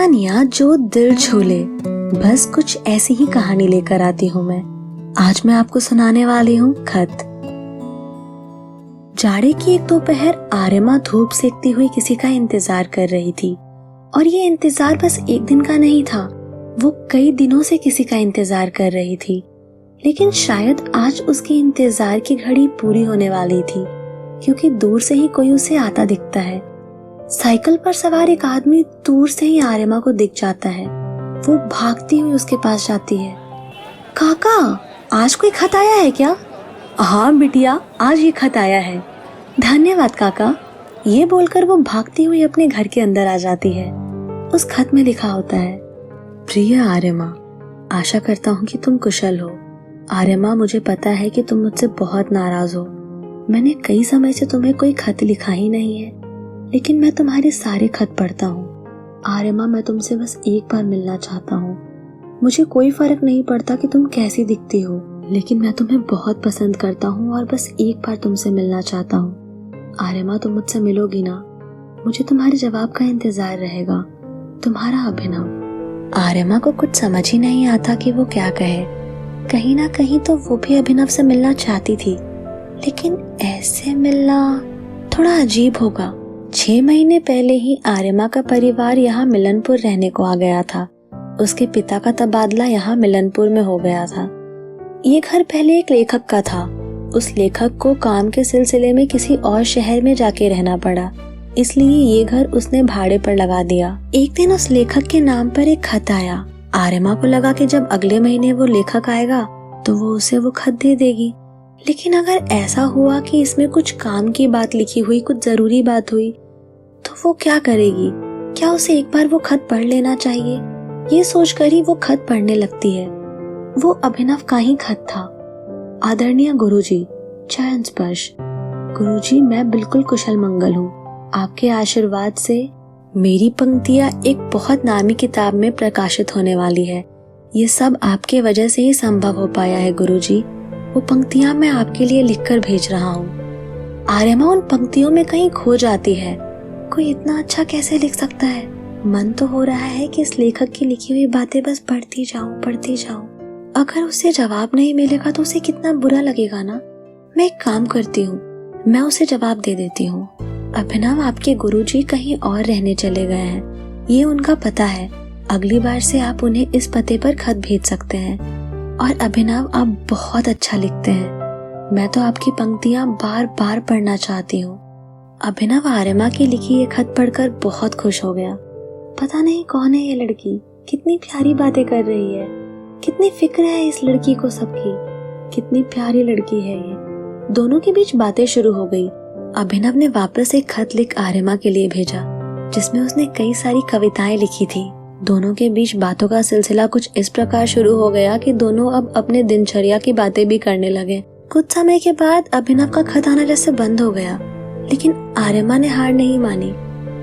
कहानियाँ जो दिल छू ले, बस कुछ ऐसी ही कहानी लेकर आती हूँ मैं। आज मैं आपको सुनाने वाली हूँ खत। जाड़े की एक दोपहर आर्यमा धूप सेकती हुई किसी का इंतजार कर रही थी, और ये इंतजार बस एक दिन का नहीं था, वो कई दिनों से किसी का इंतजार कर रही थी। लेकिन शायद आज उसके इंतजार की घड़ी पूरी होने वाली थी, क्योंकि दूर से ही कोई उसे आता दिखता है। साइकिल पर सवार एक आदमी दूर से ही आर्यमा को दिख जाता है। वो भागती हुई उसके पास जाती है। काका, आज कोई खत आया है क्या? हाँ बिटिया, आज ये खत आया है। धन्यवाद काका। ये बोलकर वो भागती हुई अपने घर के अंदर आ जाती है। उस खत में लिखा होता है, प्रिय आर्यमा, आशा करता हूँ कि तुम कुशल हो। आर्यमा, मुझे पता है कि तुम मुझसे बहुत नाराज हो। मैंने कई समय से तुम्हें कोई खत लिखा ही नहीं है, लेकिन मैं तुम्हारे सारे खत पढ़ता हूँ। आर्यमा, मैं तुमसे बस एक बार मिलना चाहता हूँ। मुझे कोई फर्क नहीं पड़ता कि तुम कैसी दिखती हो, लेकिन मैं तुम्हें बहुत पसंद करता हूँ और बस एक बार तुमसे मिलना चाहता हूँ। आर्यमा, तुम मुझसे मिलोगी ना? मुझे तुम्हारे जवाब का इंतजार रहेगा। तुम्हारा अभिनव। आर्यमा को कुछ समझ ही नहीं आता कि वो क्या कहे। कहीं ना कहीं तो वो भी अभिनव से मिलना चाहती थी, लेकिन ऐसे मिलना थोड़ा अजीब होगा। 6 महीने पहले ही आर्यमा का परिवार यहाँ मिलनपुर रहने को आ गया था। उसके पिता का तबादला यहाँ मिलनपुर में हो गया था। ये घर पहले एक लेखक का था। उस लेखक को काम के सिलसिले में किसी और शहर में जाके रहना पड़ा, इसलिए ये घर उसने भाड़े पर लगा दिया। एक दिन उस लेखक के नाम पर एक खत आया। आर्यमा को लगा कि जब अगले महीने वो लेखक आएगा तो वो उसे वो खत दे देगी। लेकिन अगर ऐसा हुआ कि इसमें कुछ काम की बात लिखी हुई, कुछ जरूरी बात हुई, तो वो क्या करेगी? क्या उसे एक बार वो खत पढ़ लेना चाहिए? ये सोचकर ही वो खत पढ़ने लगती है। वो अभिनव का ही खत था। आदरणीय गुरुजी, चरण स्पर्श। गुरुजी, मैं बिल्कुल कुशल मंगल हूँ। आपके आशीर्वाद से मेरी पंक्तियाँ एक बहुत नामी किताब में प्रकाशित होने वाली है। ये सब आपके वजह से ही संभव हो पाया है गुरुजी। वो पंक्तियां मैं आपके लिए लिखकर भेज रहा हूँ। आर्यमा उन पंक्तियों में कहीं खो जाती है। कोई इतना अच्छा कैसे लिख सकता है? मन तो हो रहा है कि इस लेखक की लिखी हुई बातें बस पढ़ती जाऊं। अगर उससे जवाब नहीं मिलेगा तो उसे कितना बुरा लगेगा ना। मैं एक काम करती हूँ, मैं उसे जवाब दे देती हूँ। अभिनव, आपके गुरुजी कहीं और रहने चले गए हैं, ये उनका पता है। अगली बार से आप उन्हें इस पते पर खत भेज सकते हैं। और अभिनव, आप बहुत अच्छा लिखते हैं। मैं तो आपकी पंक्तियां बार बार पढ़ना चाहती हूँ। अभिनव आर्यमा की लिखी ये खत पढ़कर बहुत खुश हो गया। पता नहीं कौन है ये लड़की, कितनी प्यारी बातें कर रही है, कितनी फिक्र है इस लड़की को सबकी, कितनी प्यारी लड़की है ये। दोनों के बीच बातें शुरू हो गई। अभिनव ने वापस एक खत लिख आर्यमा के लिए भेजा, जिसमें उसने कई सारी कविताएं लिखी थी। दोनों के बीच बातों का सिलसिला कुछ इस प्रकार शुरू हो गया कि दोनों अब अपने दिनचर्या की बातें भी करने लगे। कुछ समय के बाद अभिनव का खत आना जैसे बंद हो गया, लेकिन आर्यमा ने हार नहीं मानी।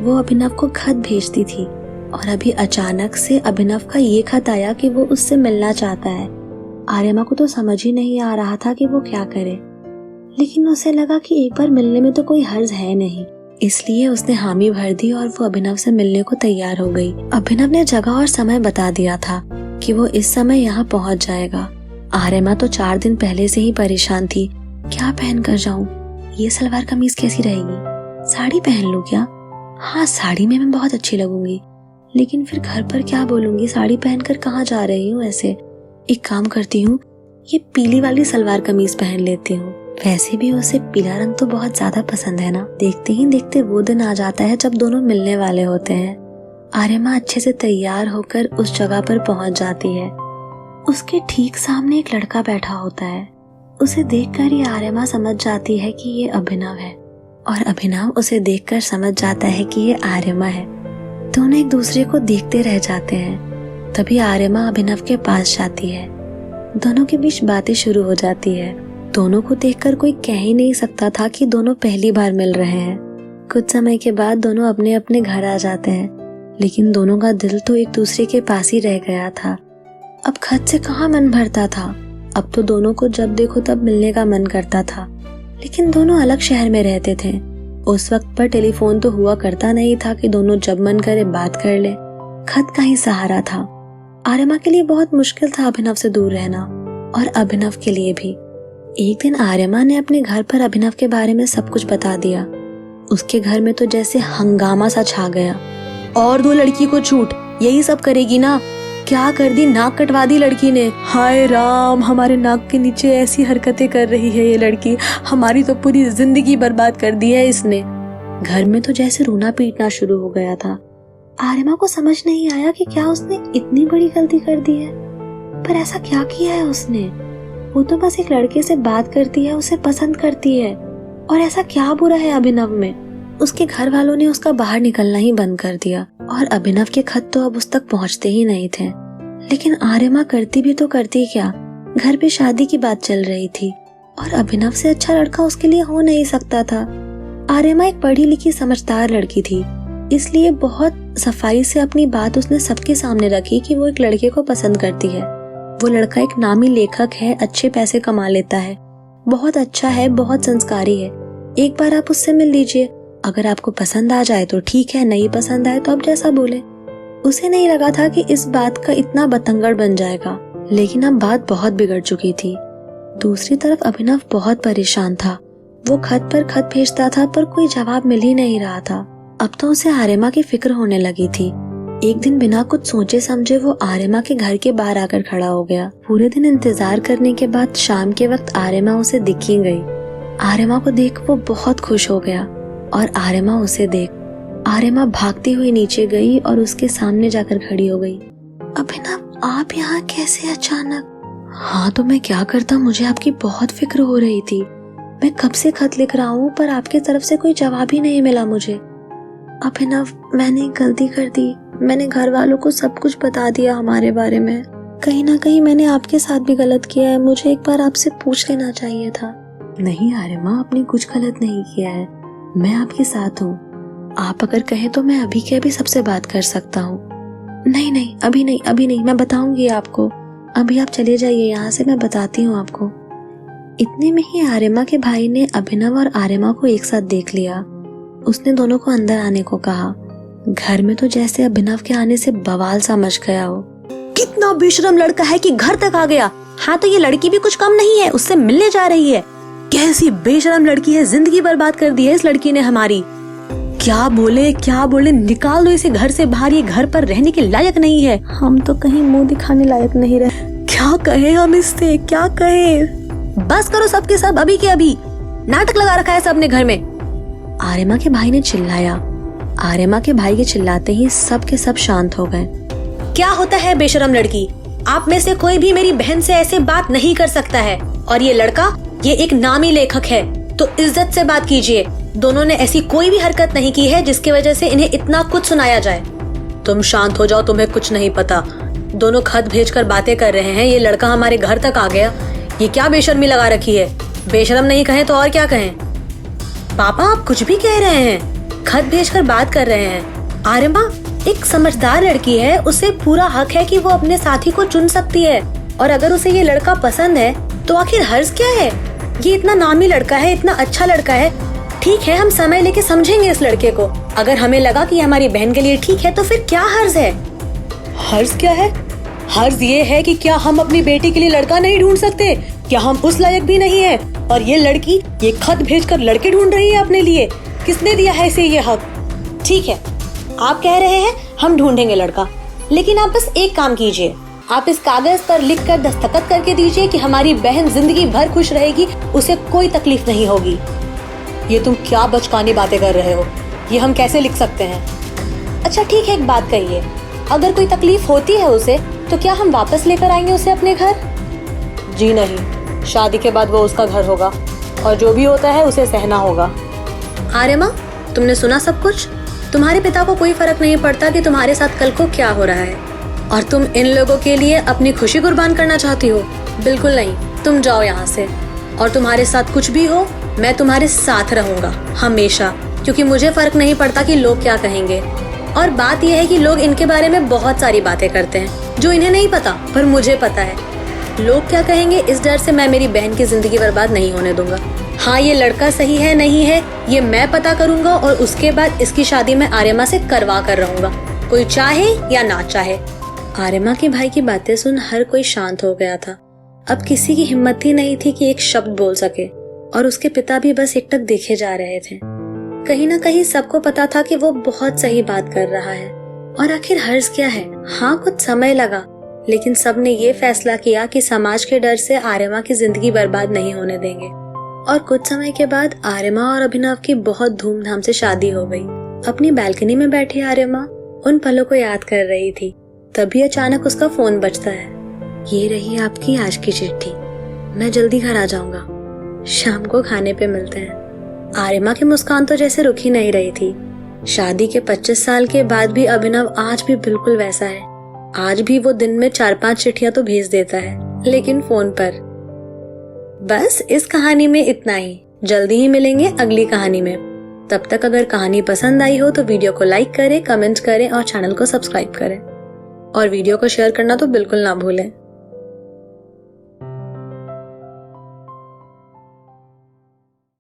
वो अभिनव को खत भेजती थी, और अभी अचानक से अभिनव का ये खत आया कि वो उससे मिलना चाहता है। आर्यमा को तो समझ ही नहीं आ रहा था कि वो क्या करे, लेकिन उसे लगा कि एक बार मिलने में तो कोई हर्ज है नहीं, इसलिए उसने हामी भर दी और वो अभिनव से मिलने को तैयार हो गई। अभिनव ने जगह और समय बता दिया था कि वो इस समय यहाँ पहुँच जाएगा। आर्यमा तो 4 दिन पहले से ही परेशान थी। क्या पहन कर जाऊँ? ये सलवार कमीज कैसी रहेगी? साड़ी पहन लूँ क्या? हाँ, साड़ी में मैं बहुत अच्छी लगूंगी, लेकिन फिर घर पर क्या बोलूंगी? साड़ी पहनकर कहाँ जा रही हूँ ऐसे? एक काम करती हूँ, ये पीली वाली सलवार कमीज पहन लेती हूँ। वैसे भी उसे पीला रंग तो बहुत ज्यादा पसंद है ना। देखते ही देखते वो दिन आ जाता है जब दोनों मिलने वाले होते हैं। आर्यमा अच्छे से तैयार होकर उस जगह पर पहुंच जाती है। उसके ठीक सामने एक लड़का बैठा होता है। उसे देखकर ही आर्यमा समझ जाती है कि ये अभिनव है, और अभिनव उसे देखकर समझ जाता है कि ये आर्यमा है। दोनों एक दूसरे को देखते रह जाते हैं। तभी आर्यमा अभिनव के पास जाती है। दोनों के बीच बातें शुरू हो जाती है। दोनों को देखकर कोई कह ही नहीं सकता था कि दोनों पहली बार मिल रहे हैं। कुछ समय के बाद दोनों अपने अपने घर आ जाते हैं, लेकिन दोनों का दिल तो एक दूसरे के पास ही रह गया था। अब खत से कहाँ मन भरता था। अब तो दोनों को जब देखो तब मिलने का मन करता था, लेकिन दोनों अलग शहर में रहते थे। उस वक्त पर टेलीफोन तो हुआ करता नहीं था कि दोनों जब मन करे बात कर ले। खत का ही सहारा था। आर्यमा के लिए बहुत मुश्किल था अभिनव से दूर रहना, और अभिनव के लिए भी। एक दिन आर्यमा ने अपने घर पर अभिनव के बारे में सब कुछ बता दिया। उसके घर में तो जैसे हंगामा सा छा गया। और 2 लड़की को छूट, यही सब करेगी ना? क्या कर दी, नाक कटवा दी लड़की ने। हाय राम, हमारे नाक के नीचे ऐसी हरकतें कर रही है ये लड़की, हमारी तो पूरी जिंदगी बर्बाद कर दी है इसने। घर में तो जैसे रोना पीटना शुरू हो गया था। आर्यमा को समझ नहीं आया कि क्या उसने इतनी बड़ी गलती कर दी है। पर ऐसा क्या किया है उसने? वो तो बस एक लड़के से बात करती है, उसे पसंद करती है, और ऐसा क्या बुरा है अभिनव में? उसके घर वालों ने उसका बाहर निकलना ही बंद कर दिया, और अभिनव के खत तो अब उस तक पहुंचते ही नहीं थे। लेकिन आर्यमा करती भी तो करती क्या? घर पे शादी की बात चल रही थी, और अभिनव से अच्छा लड़का उसके लिए हो नहीं सकता था। आर्यमा एक पढ़ी लिखी समझदार लड़की थी, इसलिए बहुत सफाई से अपनी बात उसने सबके सामने रखी कि वो एक लड़के को पसंद करती है। वो लड़का एक नामी लेखक है, अच्छे पैसे कमा लेता है, बहुत अच्छा है, बहुत संस्कारी है। एक बार आप उससे मिल लीजिए, अगर आपको पसंद आ जाए तो ठीक है, नहीं पसंद आए तो आप जैसा बोले। उसे नहीं लगा था कि इस बात का इतना बतंगड़ बन जाएगा, लेकिन अब बात बहुत बिगड़ चुकी थी। दूसरी तरफ अभिनव बहुत परेशान था। वो खत पर खत भेजता था पर कोई जवाब मिल ही नहीं रहा था। अब तो उसे आर्यमा की फिक्र होने लगी थी। एक दिन बिना कुछ सोचे समझे वो आर्यमा के घर के बाहर आकर खड़ा हो गया। पूरे दिन इंतजार करने के बाद शाम के वक्त आर्यमा उसे दिख ही गई। आर्यमा को देख वो बहुत खुश हो गया, और आर्यमा उसे देख आर्यमा भागती हुई नीचे गई और उसके सामने जाकर खड़ी हो गई। अभिनव, आप यहाँ कैसे अचानक? हाँ तो मैं क्या करता, मुझे आपकी बहुत फिक्र हो रही थी। मैं कब से खत लिख रहा हूँ पर आपकी तरफ से कोई जवाब ही नहीं मिला मुझे। अभिनव, मैंने गलती कर दी। मैंने घर वालों को सब कुछ बता दिया हमारे बारे में। कहीं ना कहीं मैंने आपके साथ भी गलत किया है। मुझे एक बार आपसे पूछ लेना चाहिए था। नहीं आर्यमा, आपने कुछ गलत नहीं किया है। मैं आपके साथ हूँ। आप अगर कहें तो मैं अभी के अभी सबसे बात कर सकता हूँ। नहीं नहीं, अभी नहीं, मैं बताऊंगी आपको। अभी आप चले जाइए यहाँ से, मैं बताती हूँ आपको। इतने में ही आर्यमा के भाई ने अभिनव और आर्यमा को एक साथ देख लिया। उसने दोनों को अंदर आने को कहा। घर में तो जैसे अभिनव के आने से बवाल सा मच गया हो। कितना बेशरम लड़का है कि घर तक आ गया। हाँ तो ये लड़की भी कुछ कम नहीं है, उससे मिलने जा रही है। कैसी बेशरम लड़की है, जिंदगी बर्बाद कर दी है इस लड़की ने हमारी। क्या बोले, निकाल दो इसे घर से बाहर, ये घर पर रहने के लायक नहीं है। हम तो कहीं मुंह दिखाने लायक नहीं रहे। क्या कहे हम इससे, क्या कहे? बस करो सबके सब, अभी के अभी नाटक लगा रखा है सबने घर में। आर्यमा के भाई ने चिल्लाया। आर्यमा के भाई के चिल्लाते ही सब के सब शांत हो गए। क्या होता है बेशरम लड़की? आप में से कोई भी मेरी बहन से ऐसे बात नहीं कर सकता है। और ये लड़का, ये एक नामी लेखक है, तो इज्जत से बात कीजिए। दोनों ने ऐसी कोई भी हरकत नहीं की है जिसकी वजह से इन्हें इतना कुछ सुनाया जाए। तुम शांत हो जाओ, तुम्हें कुछ नहीं पता। दोनों खत भेजकर बातें कर रहे हैं। ये लड़का हमारे घर तक आ गया। ये क्या बेशर्मी लगा रखी है? बेशरम नहीं कहें तो और क्या कहें? पापा, आप कुछ भी कह रहे हैं। खत भेजकर बात कर रहे हैं। आर्यमा एक समझदार लड़की है, उसे पूरा हक है कि वो अपने साथी को चुन सकती है। और अगर उसे ये लड़का पसंद है तो आखिर हर्ज क्या है? ये इतना नामी लड़का है, इतना अच्छा लड़का है। ठीक है, हम समय लेके समझेंगे इस लड़के को। अगर हमें लगा कि हमारी बहन के लिए ठीक है तो फिर क्या हर्ज है? हर्ज क्या है? हर्ज ये है कि क्या हम अपनी बेटी के लिए लड़का नहीं ढूंढ सकते? क्या हम उस लायक भी नहीं है? और ये लड़की ये खत भेजकर लड़के ढूंढ रही है अपने लिए। किसने दिया है इसे ये हक? ठीक है, आप कह रहे हैं हम ढूंढेंगे लड़का, लेकिन आप बस एक काम कीजिए। आप इस कागज पर लिखकर दस्तखत करके दीजिए कि हमारी बहन जिंदगी भर खुश रहेगी, उसे कोई तकलीफ नहीं होगी। ये तुम क्या बचकानी बातें कर रहे हो? ये हम कैसे लिख सकते हैं? अच्छा ठीक है, एक बात कहिए, अगर कोई तकलीफ होती है उसे तो क्या हम वापस लेकर आएंगे उसे अपने घर? जी नहीं, शादी के बाद वो उसका घर होगा और जो भी होता है उसे सहना होगा। आर्यमा, तुमने सुना सब कुछ? तुम्हारे पिता को कोई फर्क नहीं पड़ता कि तुम्हारे साथ कल को क्या हो रहा है, और तुम इन लोगों के लिए अपनी खुशी कुर्बान करना चाहती हो? बिल्कुल नहीं, तुम जाओ यहाँ से। और तुम्हारे साथ कुछ भी हो, मैं तुम्हारे साथ रहूंगा हमेशा, क्योंकि मुझे फर्क नहीं पड़ता कि लोग क्या कहेंगे। और बात यह है कि लोग इनके बारे में बहुत सारी बातें करते हैं जो इन्हें नहीं पता, पर मुझे पता है। लोग क्या कहेंगे इस डर से मैं मेरी बहन की जिंदगी बर्बाद नहीं होने दूंगा। हाँ, ये लड़का सही है नहीं है ये मैं पता करूंगा, और उसके बाद इसकी शादी मैं आर्यमा से करवा कर रहूंगा। कोई चाहे या ना चाहे। आर्यमा के भाई की बातें सुन हर कोई शांत हो गया था। अब किसी की हिम्मत ही नहीं थी कि एक शब्द बोल सके, और उसके पिता भी बस एकटक देखे जा रहे थे। कहीं ना कहीं सबको पता था कि वो बहुत सही बात कर रहा है, और आखिर हर्ज क्या है। हाँ, कुछ समय लगा, लेकिन सबने ये फैसला किया कि समाज के डर से आर्यमा की जिंदगी बर्बाद नहीं होने देंगे। और कुछ समय के बाद आर्यमा और अभिनव की बहुत धूमधाम से शादी हो गई। अपनी बालकनी में बैठी आर्यमा उन पलों को याद कर रही थी। तभी अचानक उसका फोन बजता है। ये रही आपकी आज की चिट्ठी, मैं जल्दी घर आ जाऊंगा, शाम को खाने पे मिलते हैं। आर्यमा की मुस्कान तो जैसे रुक ही नहीं रही थी। शादी के 25 साल के बाद भी अभिनव आज भी बिल्कुल वैसा है। आज भी वो दिन में 4-5 चिट्ठियां तो भेज देता है, लेकिन फोन पर। बस इस कहानी में इतना ही। जल्दी ही मिलेंगे अगली कहानी में। तब तक अगर कहानी पसंद आई हो तो वीडियो को लाइक करें, कमेंट करें और चैनल को सब्सक्राइब करें। और वीडियो को शेयर करना तो बिल्कुल ना भूलें।